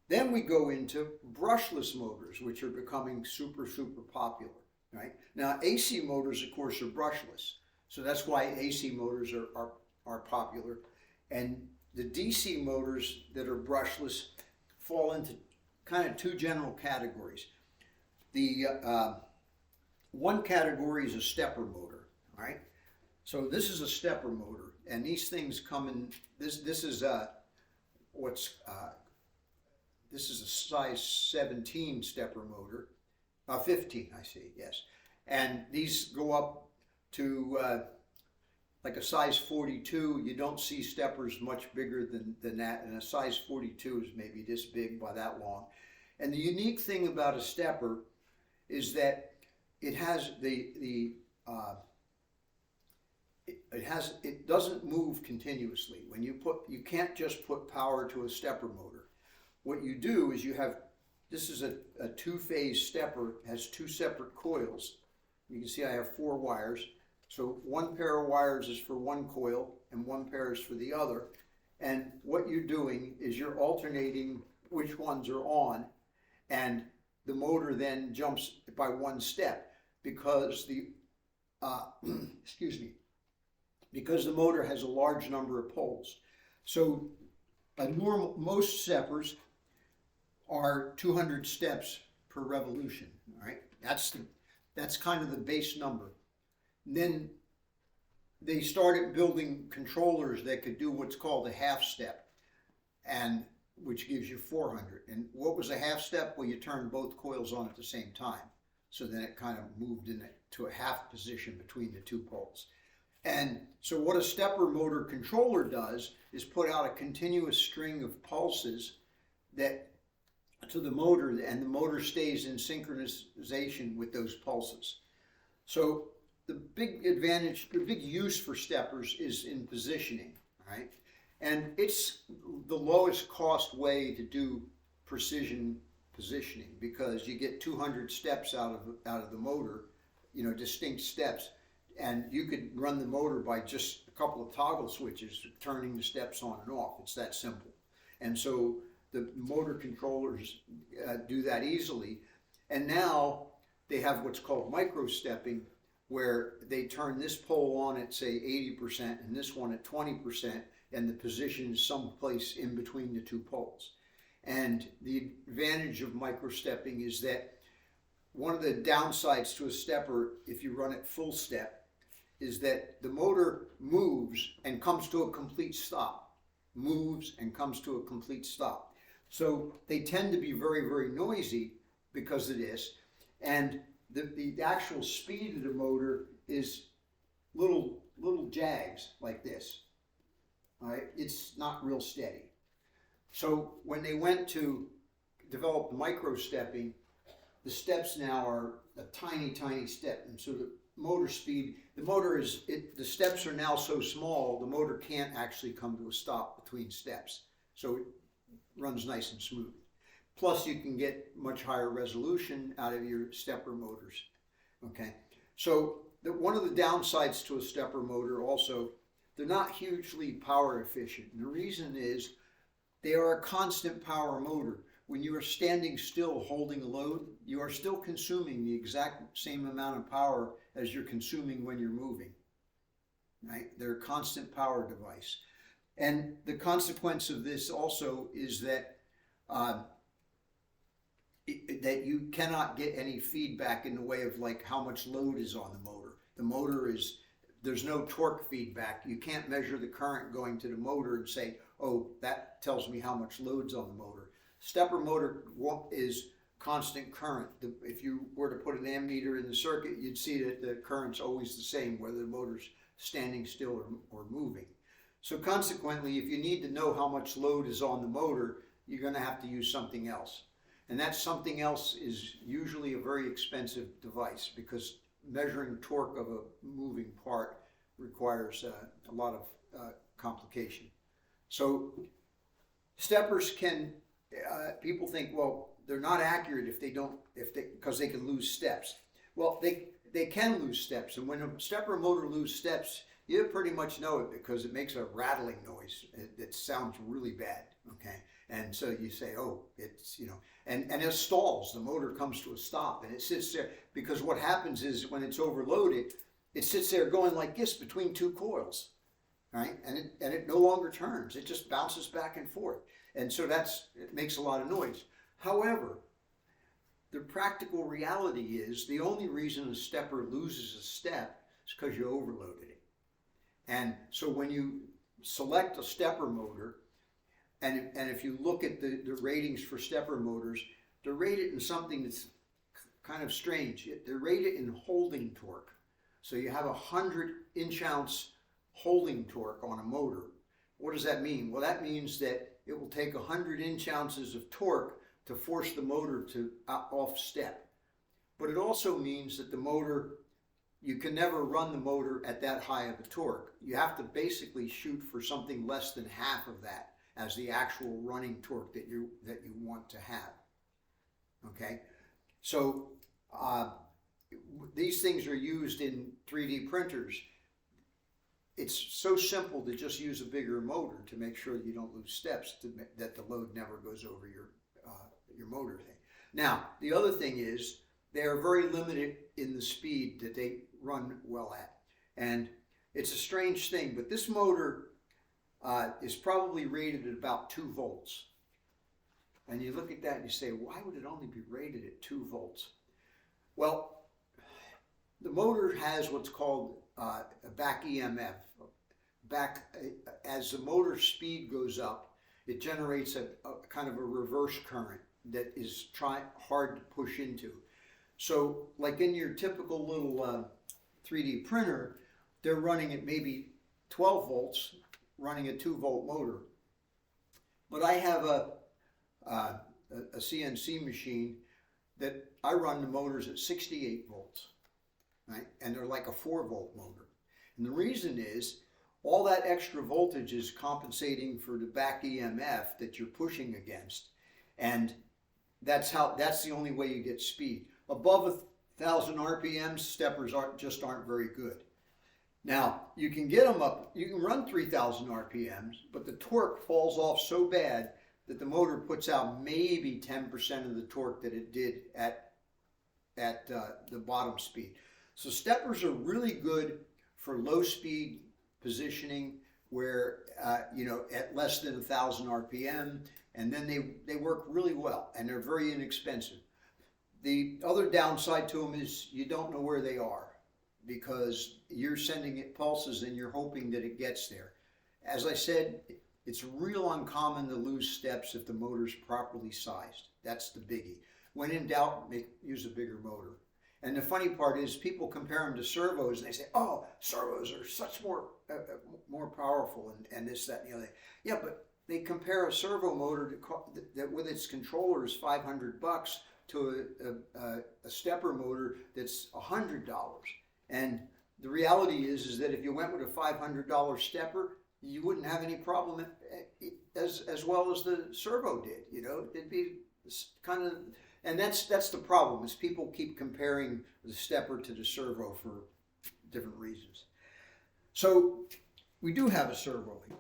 Then we go into brushless motors, which are becoming super, super popular, right? Now, AC motors, of course, are brushless. So that's why AC motors are popular. And the DC motors that are brushless fall into kind of two general categories. The one category is a stepper motor, right? So this is a stepper motor, and these things come in. This is this is a size 17 stepper motor, 15, I see, yes. And these go up to like a size 42. You don't see steppers much bigger than that, and a size 42 is maybe this big by that long. And the unique thing about a stepper is that it has it doesn't move continuously. When you can't just put power to a stepper motor. What you do is this is a two-phase stepper, has two separate coils. You can see I have 4 wires. So one pair of wires is for one coil and one pair is for the other. And what you're doing is you're alternating which ones are on, and the motor then jumps by one step because because the motor has a large number of poles. So most steppers are 200 steps per revolution, all right? That's kind of the base number. And then they started building controllers that could do what's called a half step, and which gives you 400. And what was a half step? Well, you turn both coils on at the same time. So then it kind of moved to a half position between the two poles. And so what a stepper motor controller does is put out a continuous string of pulses to the motor, and the motor stays in synchronization with those pulses. So the big advantage, the big use for steppers is in positioning, right? And it's the lowest cost way to do precision positioning because you get 200 steps out of the motor, distinct steps, and you could run the motor by just a couple of toggle switches, turning the steps on and off. It's that simple. And so the motor controllers do that easily. And now they have what's called micro-stepping, where they turn this pole on at, say, 80% and this one at 20%, and the position is someplace in between the two poles. And the advantage of micro-stepping is that one of the downsides to a stepper, if you run it full step, is that the motor moves and comes to a complete stop. Moves and comes to a complete stop. So they tend to be very, very noisy because of this. And the actual speed of the motor is little jags like this. All right? It's not real steady. So when they went to develop micro-stepping, the steps now are a tiny, tiny step. And so the motor speed, the steps are now so small, the motor can't actually come to a stop between steps. So it runs nice and smooth. Plus you can get much higher resolution out of your stepper motors. Okay, so one of the downsides to a stepper motor also, they're not hugely power efficient. And the reason is they are a constant power motor. When you are standing still holding a load, you are still consuming the exact same amount of power as you're consuming when you're moving. Right? They're a constant power device. And the consequence of this also is that that you cannot get any feedback in the way of like how much load is on the motor. The motor there's no torque feedback. You can't measure the current going to the motor and say, oh, that tells me how much load's on the motor. Stepper motor is constant current. If you were to put an ammeter in the circuit, you'd see that the current's always the same, whether the motor's standing still or moving. So consequently, if you need to know how much load is on the motor, you're going to have to use something else. And that something else is usually a very expensive device because measuring torque of a moving part requires a lot of complication. So steppers people think, well, they're not accurate because they can lose steps. Well, they can lose steps, and when a stepper motor loses steps, you pretty much know it because it makes a rattling noise that sounds really bad, okay? And so you say, oh, it's, and it stalls. The motor comes to a stop and it sits there, because what happens is when it's overloaded, it sits there going like this between two coils, right? And it no longer turns. It just bounces back and forth. And so it makes a lot of noise. However, the practical reality is the only reason a stepper loses a step is because you overloaded it. And so when you select a stepper motor, and if you look at the ratings for stepper motors, they're rated in something that's kind of strange. They're rated in holding torque. So you have 100 inch-ounce holding torque on a motor. What does that mean? Well, that means that it will take 100 inch-ounces of torque to force the motor to off step. But it also means that the motor, you can never run the motor at that high of a torque. You have to basically shoot for something less than half of that as the actual running torque that you want to have. Okay, so these things are used in 3D printers. It's so simple to just use a bigger motor to make sure that you don't lose steps, that the load never goes over your motor thing. Now, the other thing is they are very limited in the speed that they run well at. And it's a strange thing, but this motor is probably rated at about 2 volts. And you look at that and you say, why would it only be rated at 2 volts? Well, the motor has what's called a back EMF. As the motor speed goes up, it generates a kind of a reverse current that is hard to push into. So like in your typical little 3D printer, they're running at maybe 12 volts, running a 2-volt motor. But I have a CNC machine that I run the motors at 68 volts, right? And they're like a 4-volt motor. And the reason is all that extra voltage is compensating for the back EMF that you're pushing against. And that's the only way you get speed. Above 1,000 RPMs, steppers aren't very good. Now, you can get them up, you can run 3,000 RPMs, but the torque falls off so bad that the motor puts out maybe 10% of the torque that it did at the bottom speed. So steppers are really good for low speed positioning where, at less than 1,000 RPM, and then they work really well and they're very inexpensive. The other downside to them is you don't know where they are because you're sending it pulses and you're hoping that it gets there. As I said, it's real uncommon to lose steps if the motor's properly sized. That's the biggie. When in doubt, use a bigger motor. And the funny part is people compare them to servos and they say, oh, servos are such more powerful and this, that, and the other. Yeah, but they compare a servo motor that with its controller is $500 to a stepper motor that's $100. And the reality is that if you went with a $500 stepper, you wouldn't have any problem as well as the servo did. It'd be kind of, and that's the problem, is people keep comparing the stepper to the servo for different reasons. So we do have a servo here.